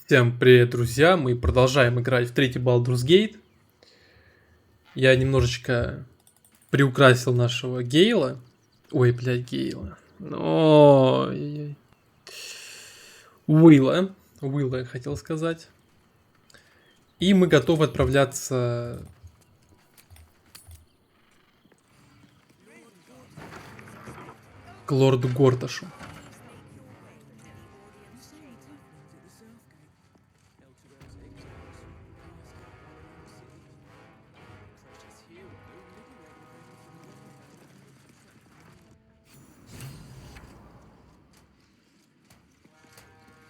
Всем привет, друзья! Мы продолжаем играть в третий Baldur's Gate. Я немножечко приукрасил нашего Гейла. Ой, блядь, Гейла. Ой. Уилла. Уилла я хотел сказать. И мы готовы отправляться к лорду Горташу.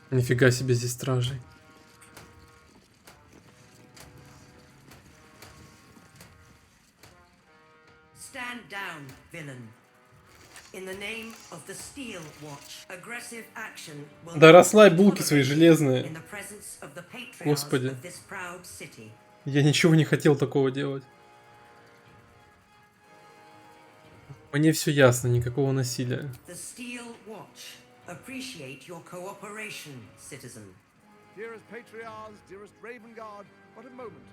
Нифига себе здесь стражей. Stand down, villain. In the name of the Steel Watch, aggressive action will Да расслабь булки свои in железные. the presence of the patriarchs Господи. of this proud city. Я ничего не хотел такого делать. Мне все ясно, никакого насилия. The Steel Watch appreciate your cooperation, citizen. Dearest patriarchs, dearest Raven Guard, what a moment.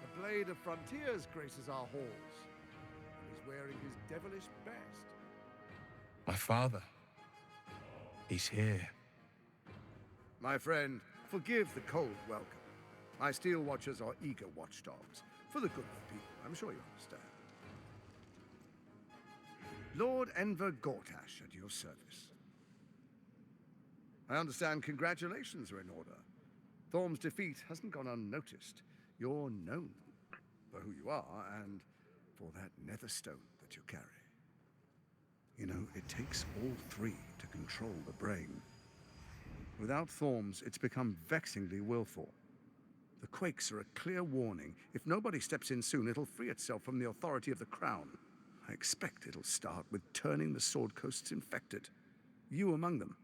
The blade of frontiers graces our halls. And he's wearing his devilish best. My father. He's here. My friend, forgive the cold welcome. My steel watchers are eager watchdogs. For the good of the people, I'm sure you understand. Lord Enver Gortash at your service. I understand congratulations are in order. Thorm's defeat hasn't gone unnoticed. You're known for who you are and for that nether stone that you carry. You know, it takes all three to control the brain. Without Thorms, it's become vexingly willful. The quakes are a clear warning. If nobody steps in soon, it'll free itself from the authority of the crown. I expect it'll start with turning the Sword Coasts infected. You among them.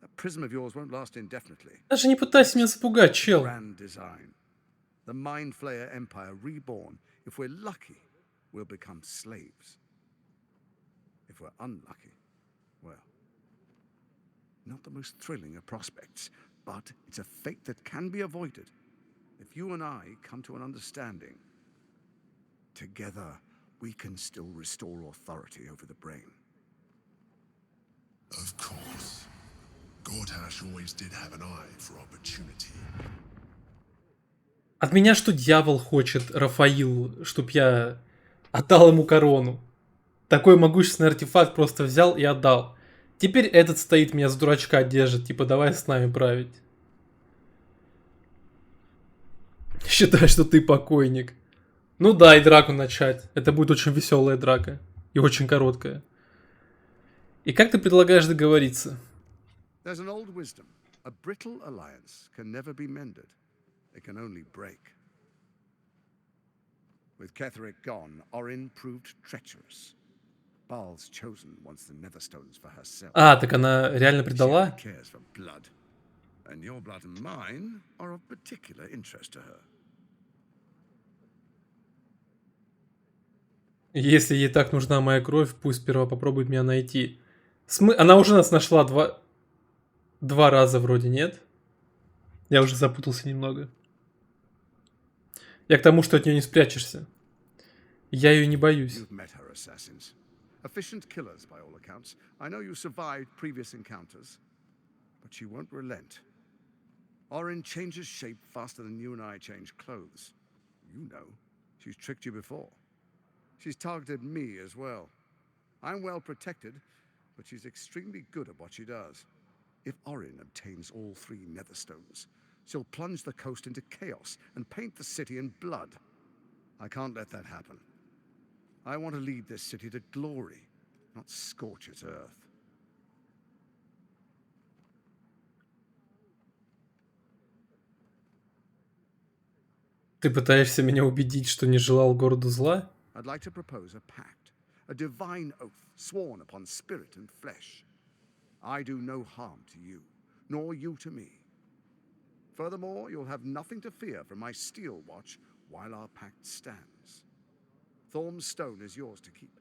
That prism of yours won't last indefinitely. Даже не пытайся меня запугать, чел. Grand design. The Mind Flayer Empire reborn. If we're lucky, we'll become slaves. If we're unlucky, well, not the most thrilling of prospects, but it's a fate that can be avoided. If you and I come to an understanding, together we can still restore authority over the brain. Of course. Gortash always did have an eye for opportunity. От меня что дьявол хочет, Рафаил, чтоб я отдал ему корону. Такой могущественный артефакт просто взял и отдал. Теперь этот стоит, меня с дурачка держит, типа давай с нами править. Считай, что ты покойник. Ну да, и драку начать. Это будет очень веселая драка. И очень короткая. И как ты предлагаешь договориться? There's an old wisdom. A brittle alliance can never be mended. It can only break. With Ketheric gone, Orin proved treacherous. Baal's chosen wants the Netherstones for herself. А, так она реально предала? She cares for blood. And your blood and mine are of particular interest to her. Если ей так нужна моя кровь, пусть сперва попробует меня найти. Она уже нас нашла два раза вроде, нет? Я уже запутался немного. Я к тому, что от нее не спрячешься. Я ее не боюсь. You've met her assassins. Efficient killers, by all accounts. I know you survived previous encounters, but she won't relent. Orin changes shape faster than you and I change clothes. You know, she's tricked you before. She's targeted me as well. I'm well protected, but she's extremely good at what she does. If Orin obtains all three Netherstones, she'll plunge the coast into chaos and paint the city in blood. I can't let that happen. I want to lead this city to glory, not scorch its earth. Ты пытаешься меня убедить, что не желал городу зла? I'd like to propose a pact, a divine oath sworn upon spirit and flesh. I do no harm to you, nor you to me. Furthermore, you'll have nothing to fear from my steel watch while our pact stands. Thorm's stone is yours to keep.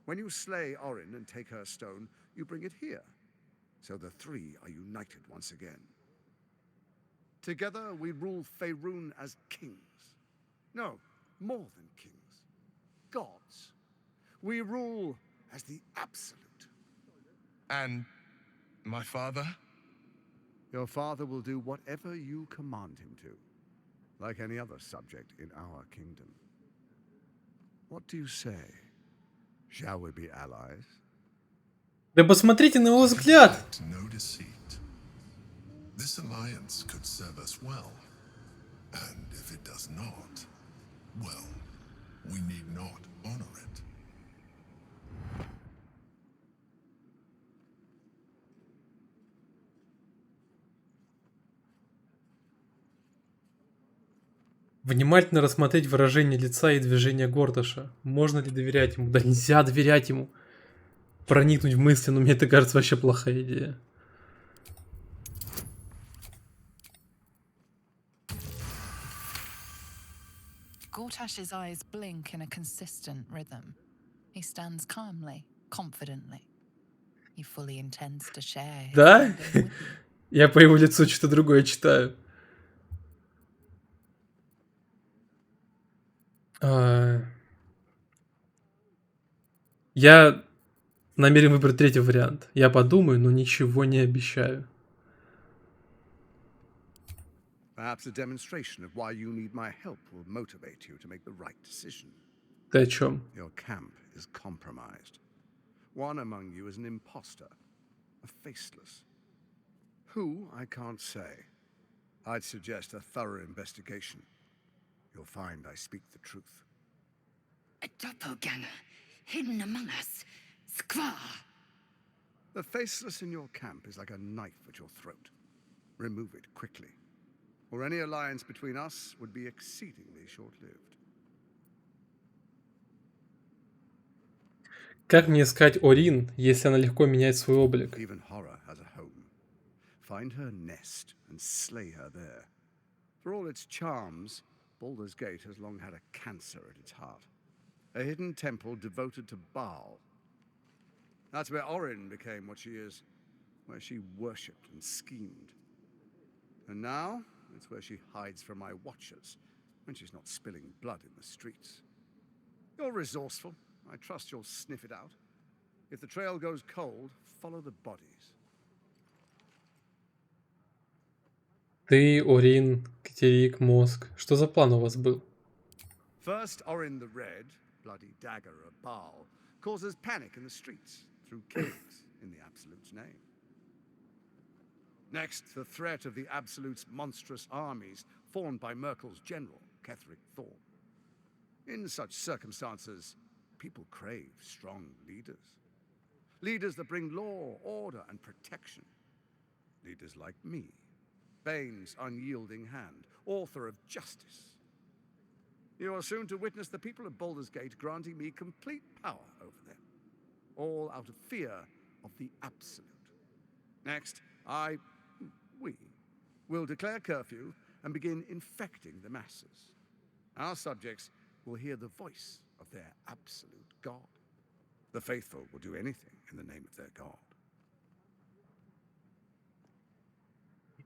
When you slay Orin and take her stone, you bring it here. So the three are united once again. Together we rule Faerun as kings. No, more than kings. Gods. We rule as the absolute. And my father? Your father will do whatever you command him to, like any other subject in our kingdom. What do you say? Shall we be allies? Да посмотрите на его взгляд! Expect no deceit. This alliance could serve us well. And if it does not, well, we need not honor it. Внимательно рассмотреть выражение лица и движения Горташа. Можно ли доверять ему? Да нельзя доверять ему. Проникнуть в мысли, но мне это кажется вообще плохая идея. Gortash's eyes blink in a consistent rhythm. He stands calmly, confidently. He fully intends to share his Да? kingdom with you. Я по его лицу что-то другое читаю. Я намерен выбрать третий вариант. Я подумаю, но ничего не обещаю. Perhaps a demonstration of why you need my help will motivate you to make the right decision. Ты о чем? Your camp is compromised. One among you is an imposter, a faceless. Who, I can't say. I'd suggest a thorough investigation. You'll find I speak the truth. A doppelganger, hidden among us. Squaw! The faceless in your camp is like a knife at your throat. Remove it quickly, or any alliance between us would be exceedingly short-lived. Как мне искать Орин, если она легко меняет свой облик? Even horror has a home. Find her nest and slay her there. For all its charms, Baldur's Gate has long had a cancer at its heart. A hidden temple devoted to Baal. That's where Orin became what she is, where she worshipped and schemed. And now, it's where she hides from my watchers, when she's not spilling blood in the streets. You're resourceful. I trust you'll sniff it out. If the trail goes cold, follow the bodies. Ты, Орин, Катерик, Мозг. Что за план у вас был? First, Orin the Red, bloody dagger of Baal, causes panic in the streets through killings in the Absolute's name. Next, the threat of the Absolute's monstrous armies formed by Merkel's general, Ketheric Thorn. In such circumstances, people crave strong leaders. Leaders that bring law, order, and protection. Leaders like me, Bane's unyielding hand, author of justice. You are soon to witness the people of Baldur's Gate granting me complete power over them, all out of fear of the Absolute. Next, we will declare curfew and begin infecting the masses. Our subjects will hear the voice of their absolute God. The faithful will do anything in the name of their God.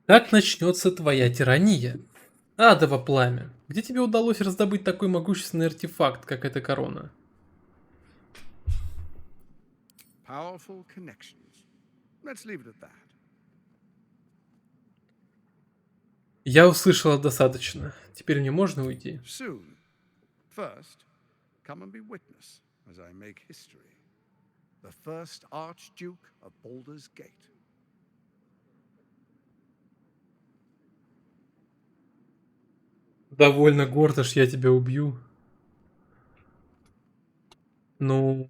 Как начнется твоя тирания? Адово пламя. Где тебе удалось раздобыть такой могущественный артефакт, как эта корона? Powerful connections. Let's leave it at that. Я услышала достаточно. Теперь мне можно уйти? Soon. First, come and be witness as I make history. The first Archduke of Baldur's Gate. Довольно, Горташ, я тебя убью. Ну...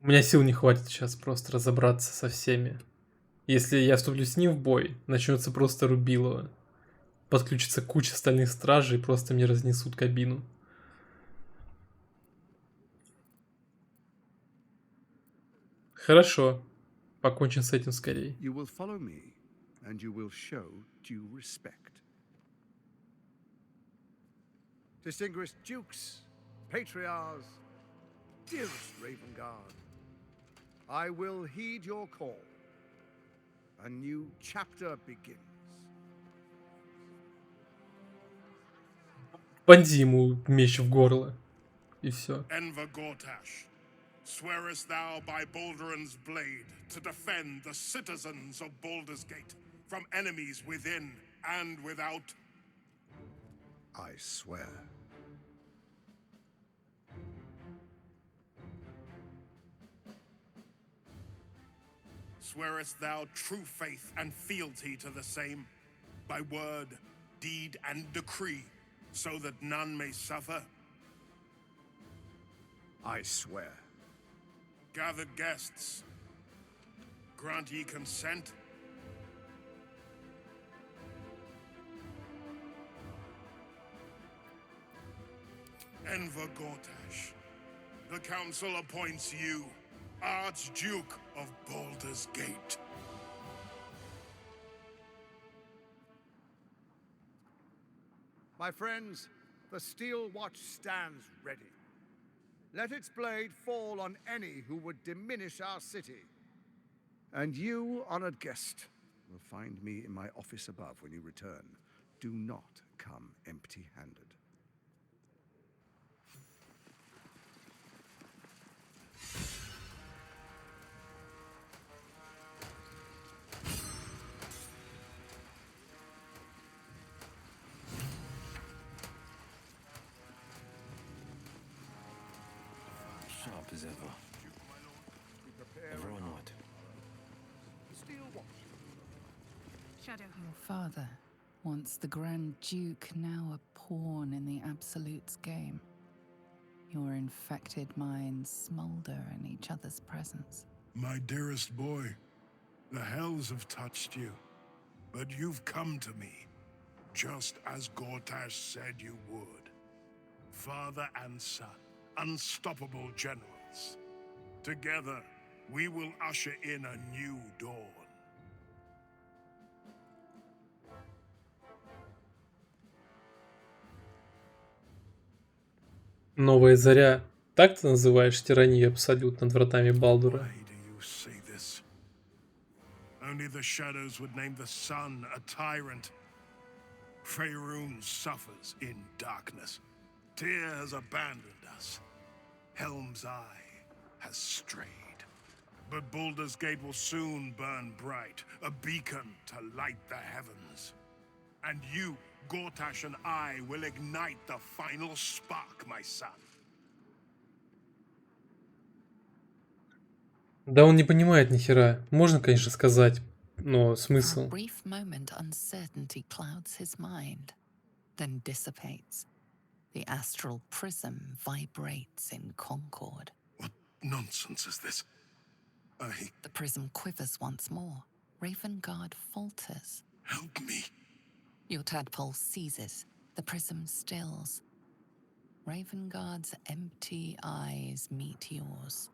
У меня сил не хватит сейчас просто разобраться со всеми. Если я вступлю с ним в бой, начнется просто рубилово. Подключится куча остальных стражей и просто мне разнесут кабину. Хорошо. Покончим с этим скорее. You will follow me, and you will show due respect. Distinguished dukes, patriarchs, dearest Raven Guard, I will heed your call. A new chapter begins. Вонзи ему меч в горло. И все. Enver Gortash, swearest thou by Baldur's blade to defend the citizens of Baldur's Gate from enemies within and without? I swear. Swearest thou true faith and fealty to the same, by word, deed, and decree, so that none may suffer? I swear. Gathered guests, grant ye consent? Enver Gortash, the council appoints you Archduke of Baldur's Gate. My friends, the Steel Watch stands ready. Let its blade fall on any who would diminish our city. And you, honored guest, will find me in my office above when you return. Do not come empty-handed. Sharp as ever. Ever onward. Steel Watch. Your father, once the Grand Duke, now a pawn in the Absolute's game. Your infected minds smolder in each other's presence. My dearest boy, the hells have touched you, but you've come to me, just as Gortash said you would. Father and son, unstoppable generals. Together, we will usher in a new dawn. Новая заря. Так ты называешь тиранию абсолют над вратами Балдура? Why do you say this? Only the shadows would name the sun a tyrant. Faerun suffers in darkness. Tyr has abandoned us. Helm's Eye has strayed. But Baldur's Gate will soon burn bright, a beacon to light the heavens. And you, Gortash, and I will ignite the final spark, my son. Да он не понимает ни хера. Можно, конечно, сказать, но For a смысл. brief moment, uncertainty clouds his mind, then dissipates. The astral prism vibrates in concord. What nonsense is this? The prism quivers once more. Ravengard falters. Help me. Your tadpole seizes. The prism stills. Ravengard's empty eyes meet yours.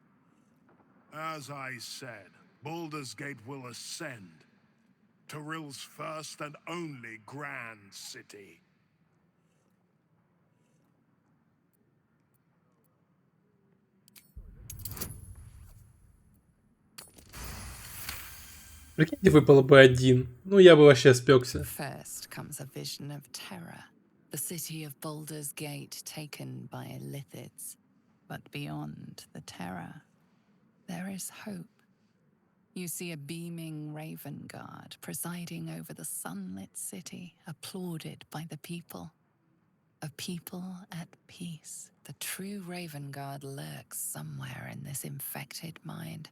As I said, Baldur's Gate will ascend. Tyrill's first and only grand city. Прикиньте, выпало бы один. Ну, я бы вообще спекся. First comes a vision of terror. The city of Baldur's Gate taken by Lithids. But beyond the terror, there is hope. You see a beaming Ravengard presiding over the sunlit city, applauded by the people. A people at peace. The true Ravengard lurks somewhere in this infected mind,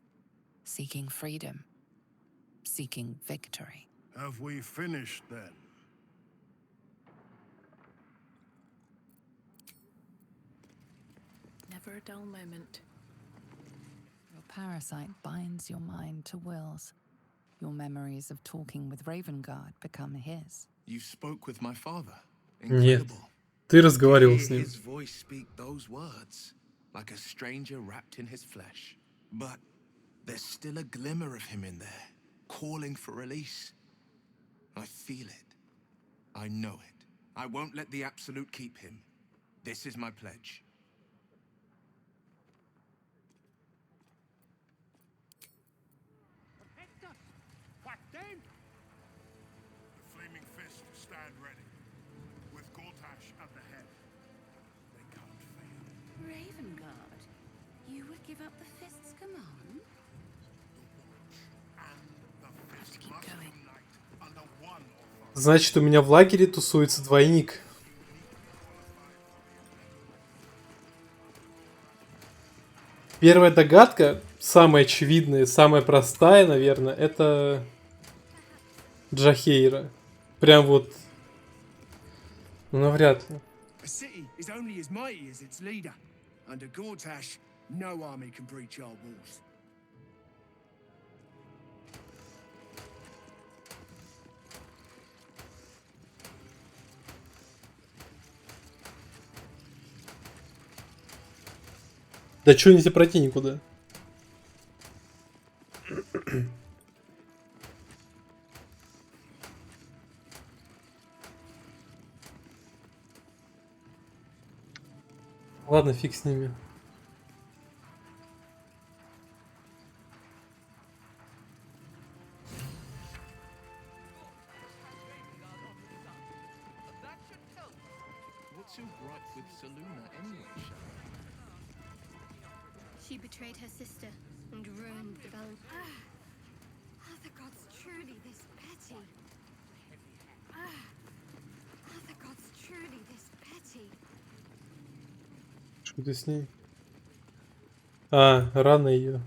seeking freedom, seeking victory. Have we finished then? Never a dull moment. Your parasite binds your mind to Will's. Your memories of talking with Ravengard become his. You spoke with my father. Нет. Incredible. Ты разговаривал Hear с ним. his voice speak those words, like a stranger wrapped in his flesh. But there's still a glimmer of him in there, calling for release. I feel it. I know it. I won't let the Absolute keep him. This is my pledge. stand ready, with Gortash at the head. They can't fail. Ravengard, you would give up the fist's command? And the fist keep must going. unite under one authority. Значит, у меня в лагере тусуется двойник. Первая догадка, самая очевидная, самая простая, наверное, это Джахейра. Прям вот, ну, навряд ли. A city is only as mighty as its leader. Under Gortash, no army can breach our walls. Да чё нельзя пройти никуда? Ладно, фиг с ними. What's your gripe with Saluna anyway, Shadow? She betrayed her sister and ruined the balance. Are the gods truly this petty? Are the gods truly this petty? Что ты с ней? А, рано ее.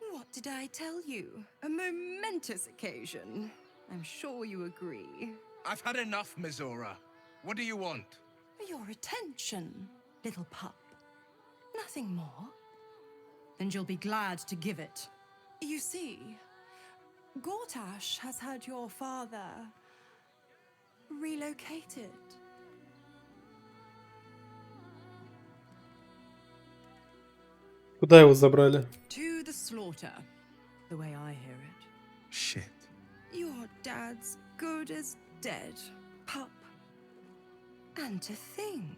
What did I tell you? A momentous occasion. I'm sure you agree. I've had enough, Mizora. What do you want? Your attention, little pup. Nothing more. And you'll be glad to give it. You see, Gortash has had your father relocated. Куда его забрали? To the slaughter, the way I hear it. Shit. Your dad's good as dead, pup. And to think,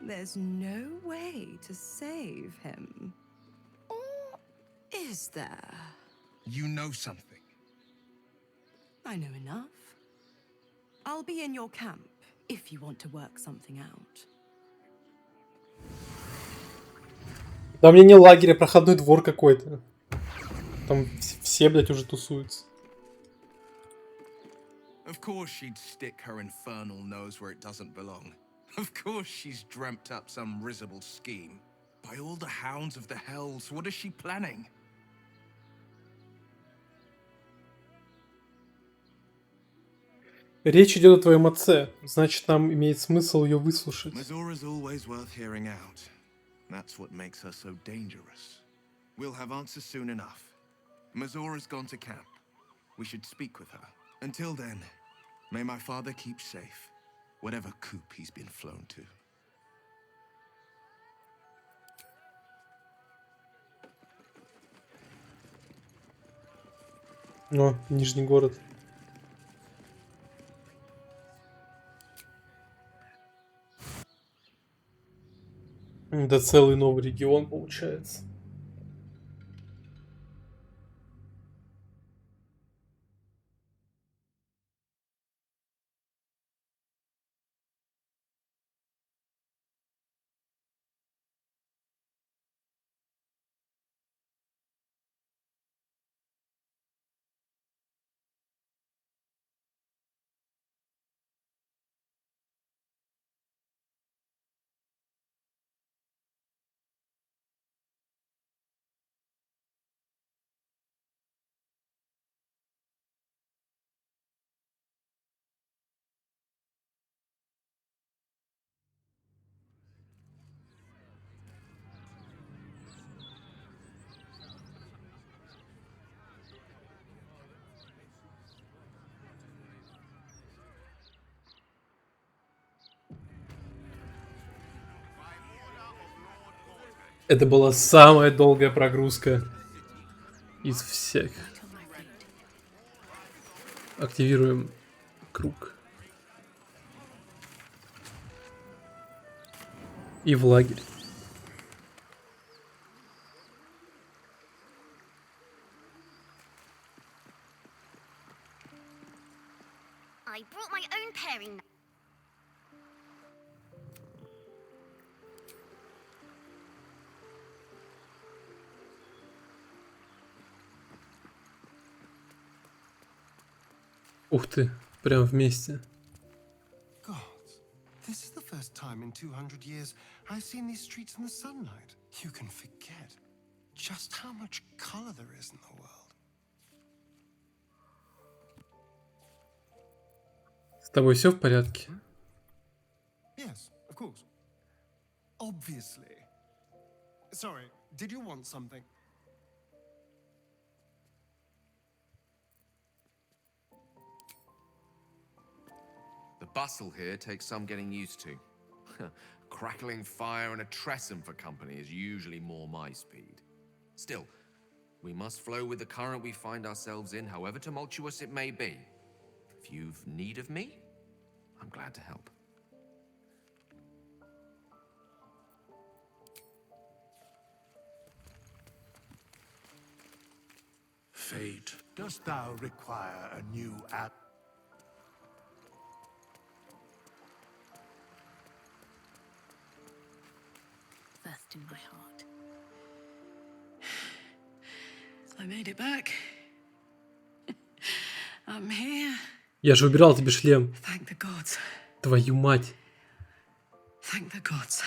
there's no way to save him. Or is there? You know something. I know enough. I'll be in your camp if you want to work something out. Да мне не лагерь, а проходной двор какой-то. Там все, блядь, уже тусуются. Of course she'd stick her infernal nose where it doesn't belong. Of course she's dreamt up some risible scheme. By all the hounds of the hells, what is she planning? Речь идет о твоем отце. Значит, нам имеет смысл ее выслушать. Mizora's always worth hearing out. That's what makes her so dangerous. We'll have answers soon enough. Mizora's gone to camp. We should speak with her. Until then, may my father keep safe, whatever coop he's been flown to. О, Нижний город. Да целый новый регион получается. Это была самая долгая прогрузка из всех. Активируем круг. И в лагерь. brought my own pairing. Ух ты, прям вместе. Gods, this is the first time in 200 years I've seen these streets in the sunlight. You can forget just how much color there is in the world. С тобой все в порядке? Yes, of course. Obviously. Sorry, did you want something? The bustle here takes some getting used to. Crackling fire and a tresson for company is usually more my speed. Still, we must flow with the current we find ourselves in, however tumultuous it may be. If you've need of me, I'm glad to help. Fate, dost thou require a new app? First in my heart. I made it back. I'm here. Я же убирал тебе шлем. Thank the gods. Твою мать. Thank the gods.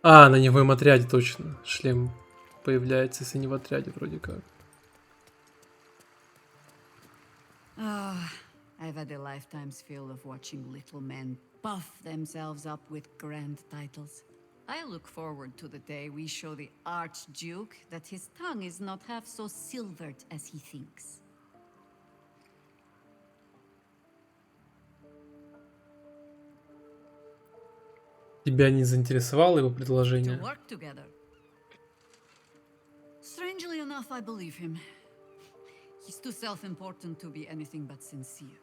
А, на невоем отряде точно. Шлем появляется, если не в отряде, вроде как. I've had a lifetime's fill of watching little men buff themselves up with grand titles. I look forward to the day we show the Archduke that his tongue is not half so silvered as he thinks. Тебя не заинтересовало его предложение? To work together. Strangely enough, I believe him. He's too self-important to be anything but sincere.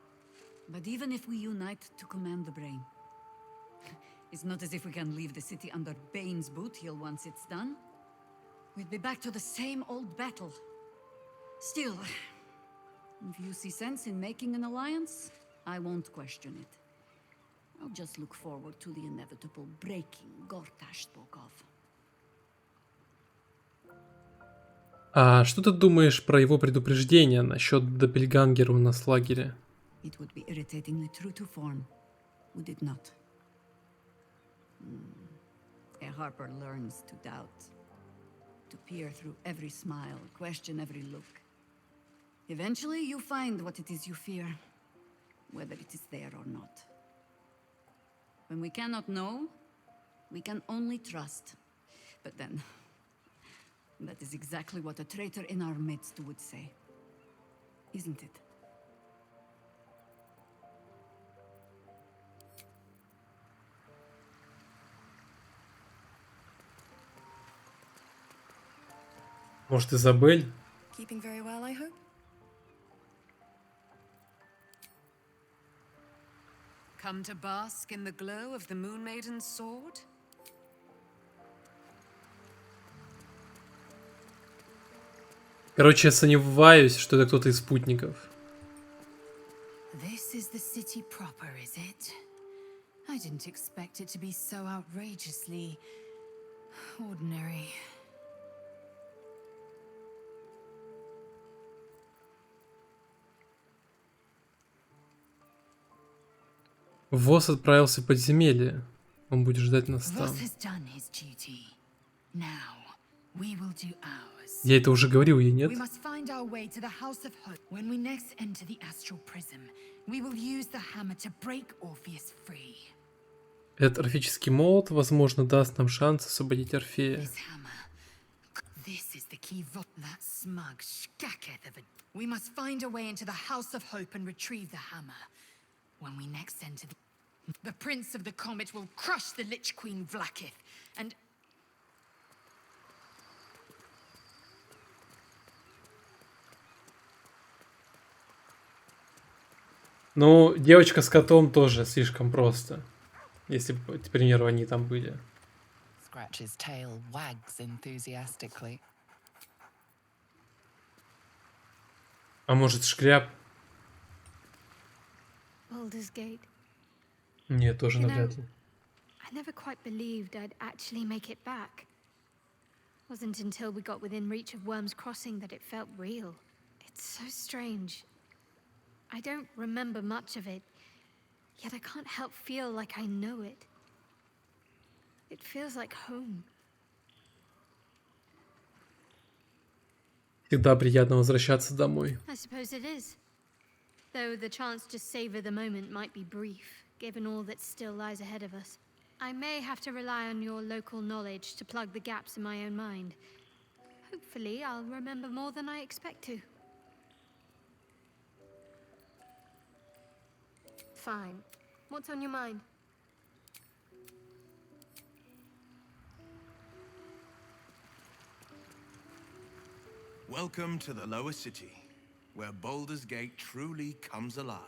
But even if we unite to command the brain, it's not as if we can leave the city under Bane's boot heel once it's done. We'd be back to the same old battle. Still, if you see sense in making an alliance, I won't question it. I'll just look forward to the inevitable breaking Gорташ spoke of. А что ты думаешь про его предупреждение насчет доппельгангера у нас в лагере? It would be irritatingly true to form, would it not? A harper learns to doubt, to peer through every smile, question every look. Eventually you find what it is you fear, whether it is there or not. When we cannot know, we can only trust. But then, that is exactly what a traitor in our midst would say. Isn't it? Может, Изабель? Keeping very well, I hope. Come to bask in the glow of the Moon Maiden's sword? Короче, я сомневаюсь, что это кто-то из спутников. This is the city proper, is it? I didn't expect it to be so outrageously ordinary. Восс отправился в подземелье. Он будет ждать нас там. Я это уже говорил ей, нет? Этот орфический молот, возможно, даст нам шанс освободить Орфея. When we next enter the Prince of the Comet will crush the Lich Queen Vlaakith, and... Ну, девочка с котом тоже слишком просто. Если бы, к примеру, они там были. Scratch's tail wags enthusiastically. А может, шкряб? Baldur's Gate. Нет, тоже You know, навряд ли. I never quite believed I'd actually make it back. Wasn't until we got within reach of Worm's Crossing that it felt real. It's so strange. I don't remember much of it, yet I can't help feel like I know it. It feels like home. Всегда приятно возвращаться домой. I suppose it is. Though the chance to savor the moment might be brief, given all that still lies ahead of us. I may have to rely on your local knowledge to plug the gaps in my own mind. Hopefully, I'll remember more than I expect to. Fine. What's on your mind? Welcome to the lower city, where Baldur's Gate truly comes alive.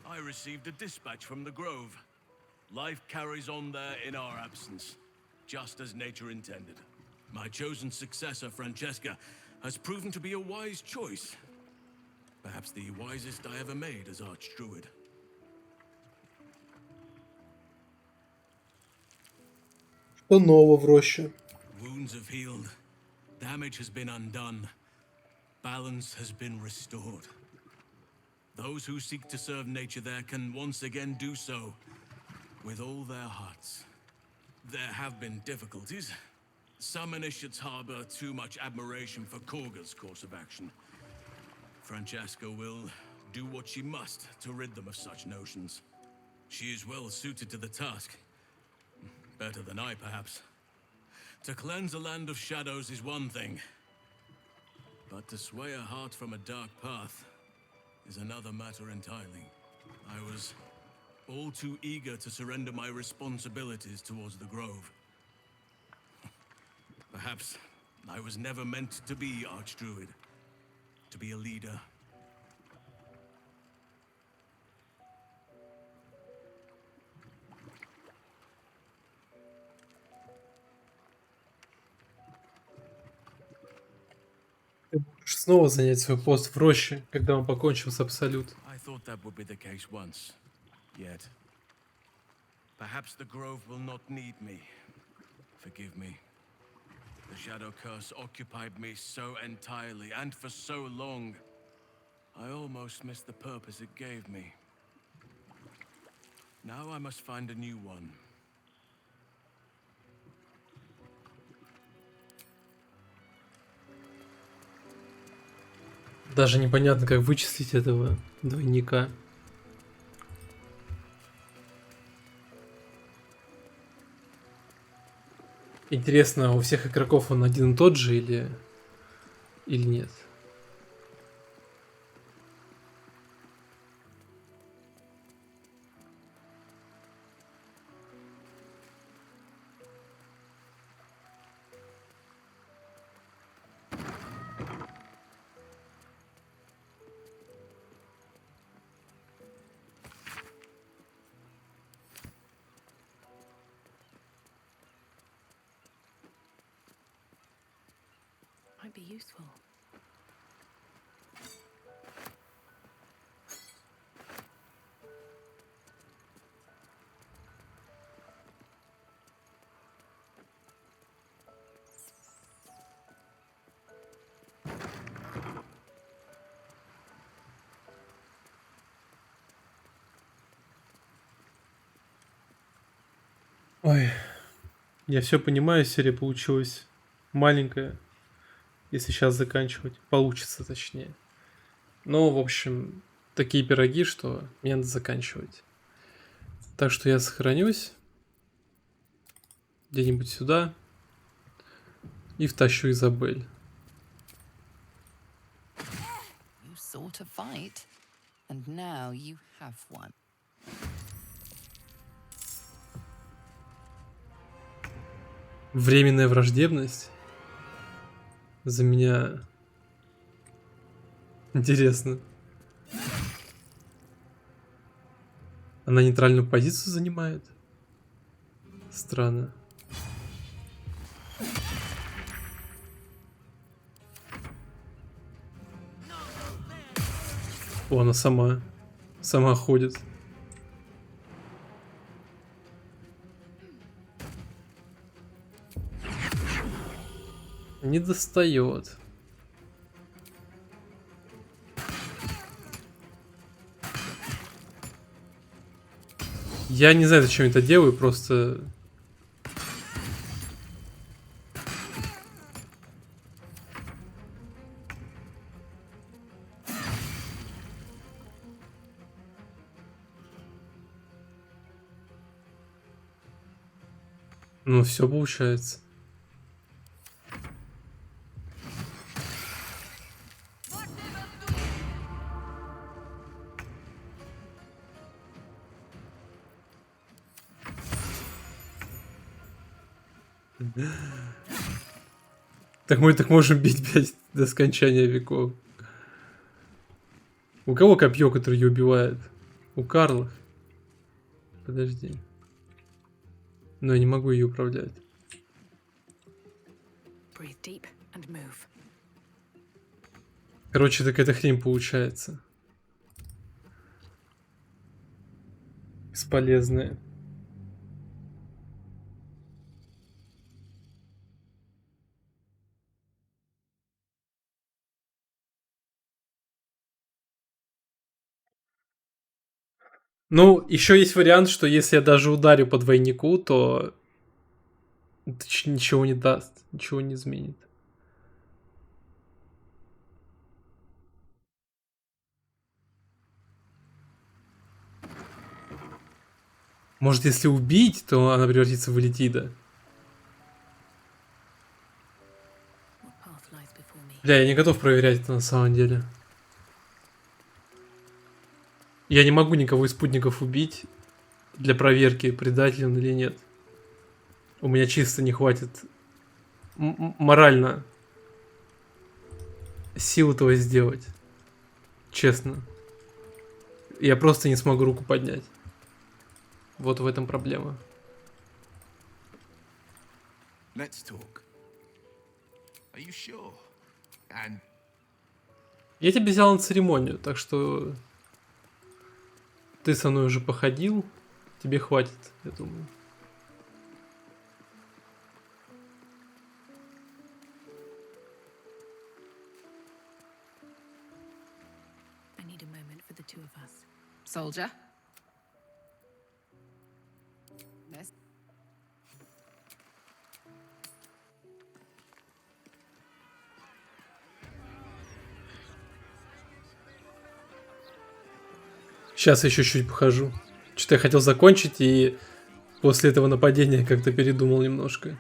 I received a dispatch from the Grove. Life carries on there in our absence, just as nature intended. My chosen successor, Francesca, has proven to be a wise choice. Perhaps the wisest I ever made as Archdruid. Что нового в роще? Wounds have healed. Damage has been undone. Balance has been restored. Those who seek to serve nature there can once again do so with all their hearts. There have been difficulties. Some initiates harbor too much admiration for Korga's course of action. Francesca will do what she must to rid them of such notions. She is well suited to the task. Better than I, perhaps. To cleanse a land of shadows is one thing, but to sway a heart from a dark path is another matter entirely. I was all too eager to surrender my responsibilities towards the Grove. Perhaps I was never meant to be Archdruid, to be a leader. Ты можешь снова занять свой пост в роще, когда он покончил с Абсолют. I thought that would be the case once, yet perhaps the Grove will not need me. Forgive me. The Shadow Curse occupied me so entirely, and for so long, I almost missed the purpose it gave me. Now I must find a new one. Даже непонятно, как вычислить этого двойника. Интересно, у всех игроков он один и тот же или нет? Might be useful. Ой, я все понимаю, серия получилась маленькая. Если сейчас заканчивать, получится точнее. Но, в общем, такие пироги, что мне надо заканчивать. Так что я сохранюсь где-нибудь сюда и втащу Изабель. You sought a fight, and now you have one. Временная враждебность за меня Интересно. Она нейтральную позицию занимает? Странно. О, она сама ходит. Не достает. Я не знаю, зачем это делаю, просто... Ну, все получается. Так мы так можем бить, блядь, до скончания веков. У кого копье, которое ее убивает? У Карлов. Подожди. Но я не могу ее управлять. Короче, так эта хрень получается. Бесполезная. Ну, еще есть вариант, что если я даже ударю по двойнику, то это ничего не даст, ничего не изменит. Может, если убить, то она превратится в Элитида. Бля, я не готов проверять это на самом деле. Я не могу никого из спутников убить для проверки, предатель он или нет. У меня чисто не хватит морально сил этого сделать. Честно. Я просто не смогу руку поднять. Вот в этом проблема. Я тебя взял на церемонию, так что ты со мной уже походил, тебе хватит, я думаю. Soldier. Сейчас еще чуть похожу. Что-то я хотел закончить, и после этого нападения как-то передумал немножко.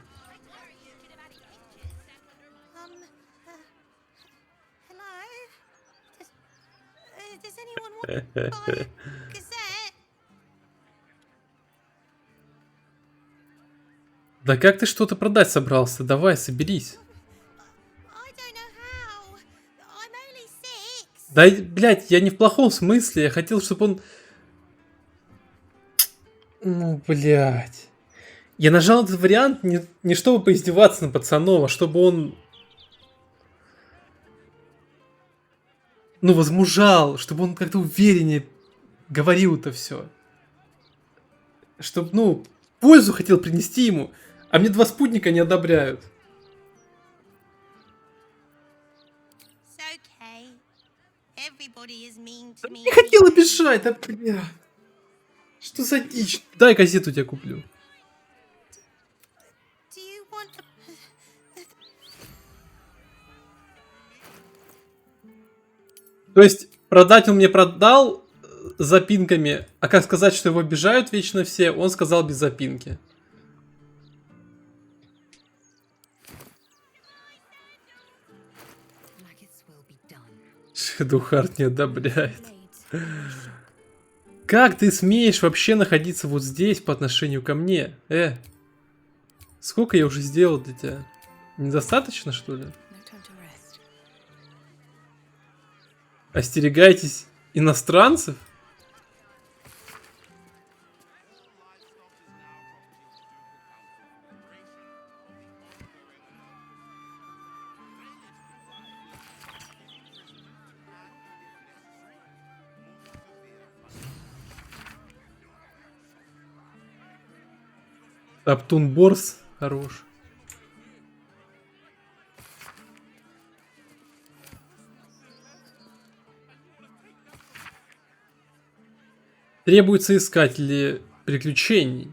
Да как ты что-то продать собрался? Давай, соберись. Да, блядь, я не в плохом смысле. Я хотел, чтобы он... Ну, блядь. Я нажал этот вариант не чтобы поиздеваться над пацаном, а чтобы он... Ну, возмужал. Чтобы он как-то увереннее говорил это все. Чтобы, ну, пользу хотел принести ему. А мне два спутника не одобряют. Не хотел обижать, да, бля. Что за дичь? Дай газету тебе куплю. То есть, продать он мне продал с запинками, а как сказать, что его обижают вечно все, он сказал без запинки. Шедухард не одобряет. Как ты смеешь вообще находиться вот здесь по отношению ко мне? Сколько я уже сделал для тебя? Недостаточно, что ли? Остерегайтесь иностранцев? Топтун Борс хорош. Требуются искатели приключений.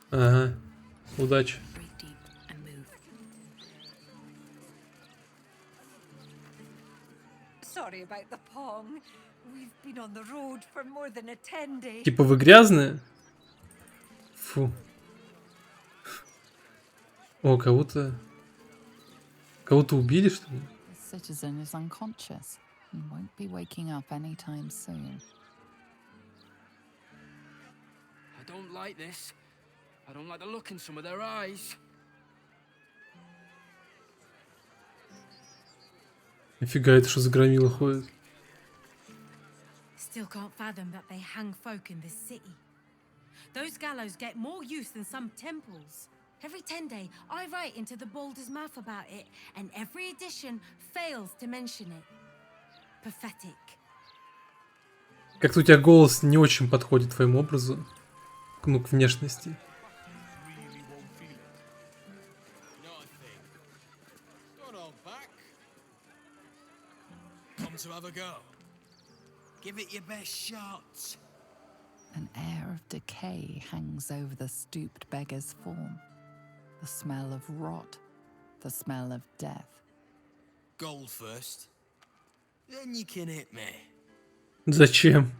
Ага, удачи. Типа вы грязные? Фу. О, кого-то убили, что ли? Citizen is unconscious and won't be waking up anytime soon. I don't like this. I don't like the look in some of their eyes. Нифига, это что за громила ходит? Still can't fathom that they hang folk in this city. Those gallows get more use than some temples. Every 10 day, I write into the Baldur's mouth about it, and every edition fails to mention it. Pathetic. Как-то у тебя голос не очень подходит твоему образу, ну, к внешности. To have a go. Give it your best shot. An air of decay hangs over the stooped beggar's form. The smell of rot, the smell of death. Gold first. Then you can hit me. Зачем?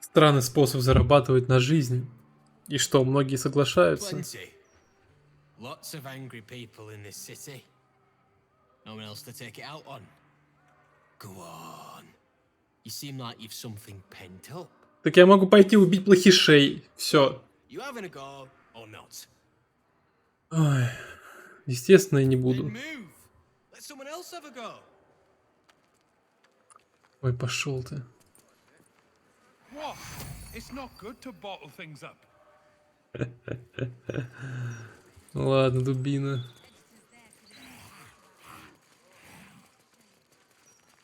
Странный способ зарабатывать на жизнь. И что, многие соглашаются? Lots of angry people in this city. No one else to take it out on. Go on. You seem like you've something pent up. Так я могу пойти убить плохишей. Все. You having a go or not? Ой, естественно, я не буду. Let someone else have a go. Ой, пошел ты. What? It's not good to bottle things up. Ладно, дубина.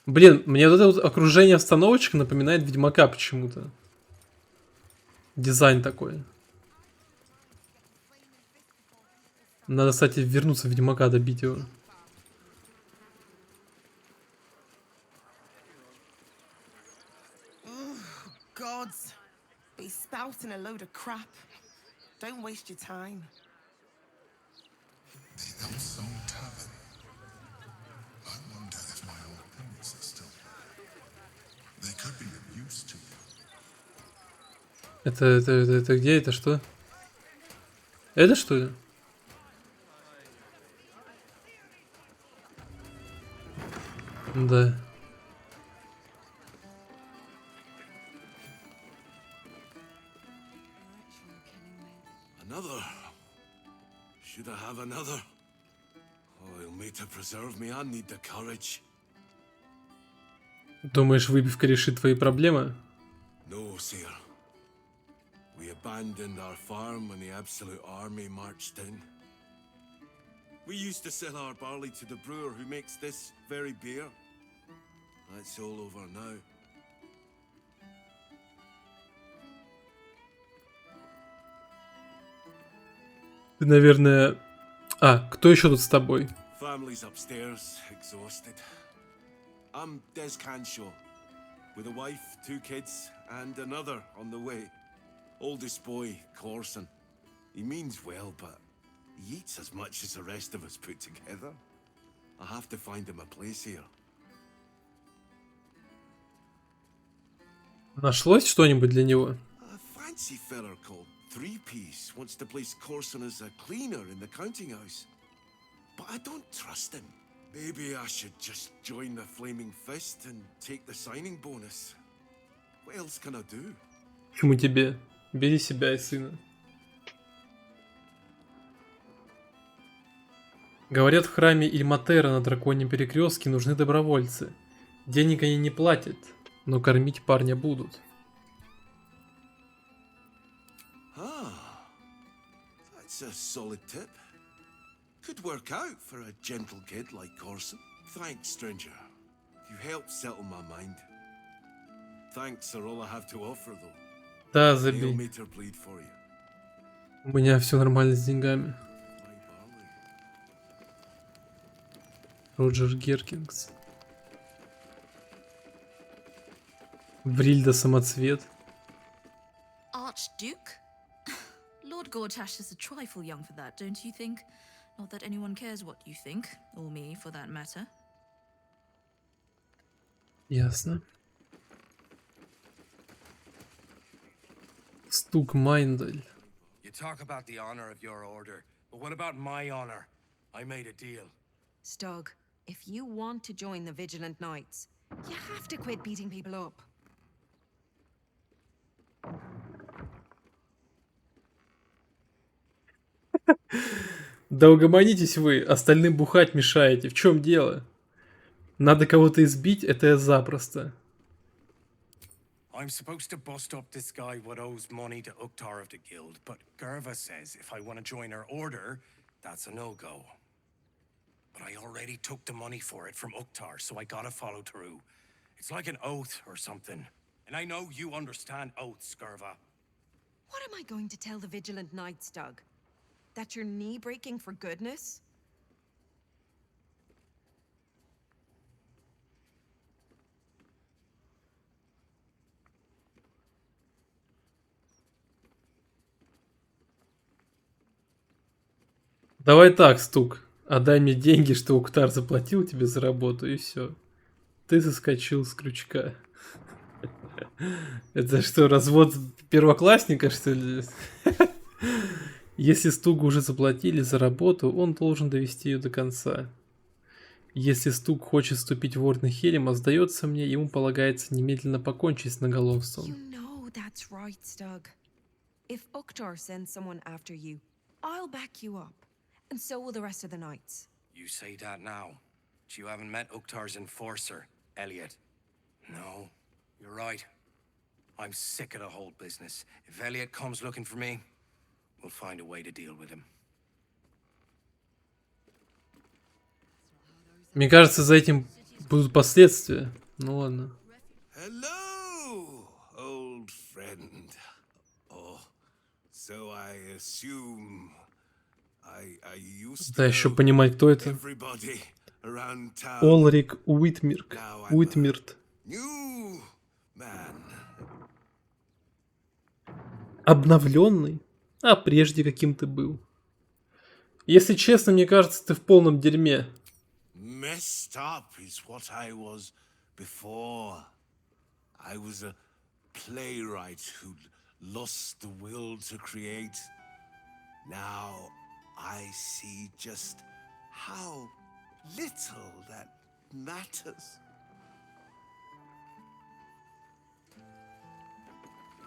Блин, мне вот это вот окружение остановочек напоминает Ведьмака почему-то. Дизайн такой. Надо, кстати, вернуться в Ведьмака, добить его. Gods, be spouting a load of crap. Don't waste your time. The Unsung Tavern. I wonder if my old ponies are still there. They could be of use to you. Это где? Это что? Это что ли? Да. Another? Should I have another? Oil me to preserve me, I need the courage. Думаешь, выпивка решит твои проблемы? No, sir. We abandoned our farm when the Absolute Army marched in. We used to sell our barley to the brewer who makes this very beer. That's all over now. Ты, наверное... А, кто еще тут с тобой? Family's upstairs, exhausted. I'm Des Canshaw, with a wife, 2 kids, and another on the way. Oldest boy, Corson. He means well, but he eats as much as the rest of us put together. I have to find him a place here. Нашлось что-нибудь для него? A fancy feller called Three-Piece wants to place Corson as a cleaner in the counting house. But I don't trust him. Maybe I should just join the Flaming Fist and take the signing bonus. What else can I do? Почему тебе? Бери себя и сына. Говорят, в храме Ильматера на Драконьем Перекрестке нужны добровольцы. Денег они не платят, но кормить парня будут. That's a solid tip. Could work out for a gentle kid like Corson. Thanks, stranger. You helped settle my mind. Thanks are all I have to offer, though. Да, I'll забей. meet or plead for you. У меня все нормально с деньгами. Роджер Геркингс. Врильда Самоцвет. Archduke? Lord Gortash is a trifle young for that, don't you think? Not that anyone cares what you think, or me for that matter. Ясно. Стук Майндель. You talk about the honor of your order, but what about my honor? I made a deal. Stug, if you want to join the Vigilant Knights, you have to quit beating people up. Да угомонитесь вы, остальным бухать мешаете. В чем дело? Надо кого-то избить, это я запросто. I'm supposed to bust up this guy what owes money to Uktar of the guild, but Gerva says if I want to join her order, that's a no-go. But I already took the money for it from Uktar, so I gotta follow through. It's like an oath or something. And I know you understand oaths, Gerva. What am I going to tell the Vigilant Knights, Doug? That you're knee-breaking for goodness? Давай так, Стук. Отдай мне деньги, что Уктар заплатил тебе за работу, и все. Ты соскочил с крючка. Это что, развод первоклассника, что ли? Если Стугу уже заплатили за работу, он должен довести ее до конца. Если Стуг хочет вступить в орден Хелема, сдается мне, ему полагается немедленно покончить с наголовством. You know that's right, Stug. If Uktar sends someone after you, I'll back you up. And so will the rest of the knights. You say that now, but you haven't met Uktar's enforcer, Elliot. No, you're right. I'm sick of the whole business. If Elliot comes looking for me, we'll find a way to deal with him. Мне кажется, за этим будут последствия. Ну ладно. Hello, old friend. Oh, so I assume I used Да, to еще know понимать, кто это. everybody around town. Олрик Уитмирт. Now I'm Уитмирт. New man. Обновленный? А прежде каким ты был? Если честно, мне кажется, ты в полном дерьме. Messed up is what I was before. I was a playwright who lost the will to create. Now I see just how little that matters.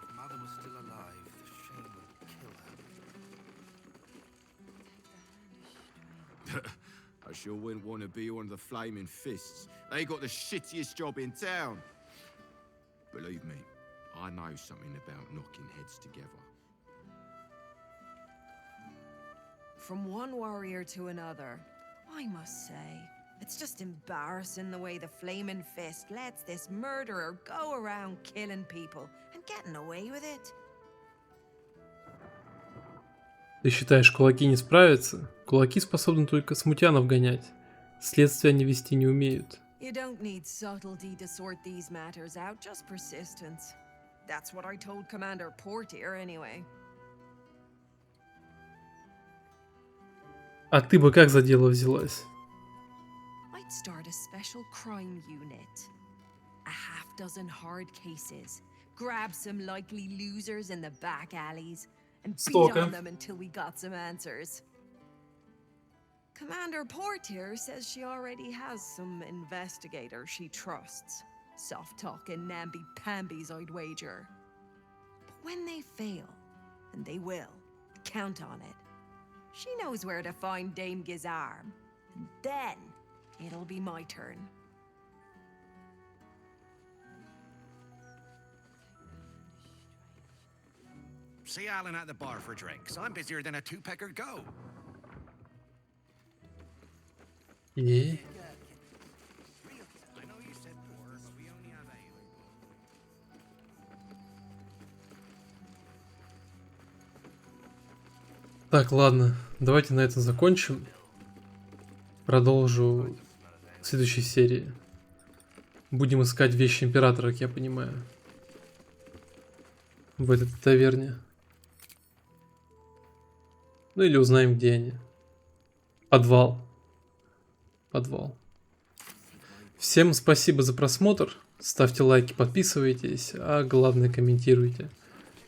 If Mother was still alive, the shame would kill her. I sure wouldn't want to be one of the Flaming Fists. They got the shittiest job in town. Believe me, I know something about knocking heads together. From one warrior to another, I must say, it's just embarrassing the way the Flaming Fist lets this murderer go around killing people and getting away with it. Ты считаешь, кулаки не справятся? Кулаки способны только смутьянов гонять. Следствия они вести не умеют. You don't need subtlety to sort these matters out, just persistence. That's what I told Commander Portier anyway. А ты бы как за дело взялась? I'd start a special crime unit. A half-dozen hard cases. Grab some likely losers in the back alleys and beat on them until we got some answers. Commander Portier says she already has some investigators she trusts. Soft-talking namby-pambies, I'd wager. But when they fail, and they will, count on it. She knows where to find Dame Gizarm, and then it'll be my turn. See Alan at the bar for drinks. I'm busier than a two-pecker go. И... Так, ладно, давайте на этом закончим. Продолжу в следующей серии. Будем искать вещи императора, как я понимаю. В этой таверне. Ну или узнаем, где они. Подвал. Подвал. Всем спасибо за просмотр. Ставьте лайки, подписывайтесь, а главное комментируйте,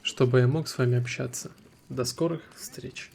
чтобы я мог с вами общаться. До скорых встреч.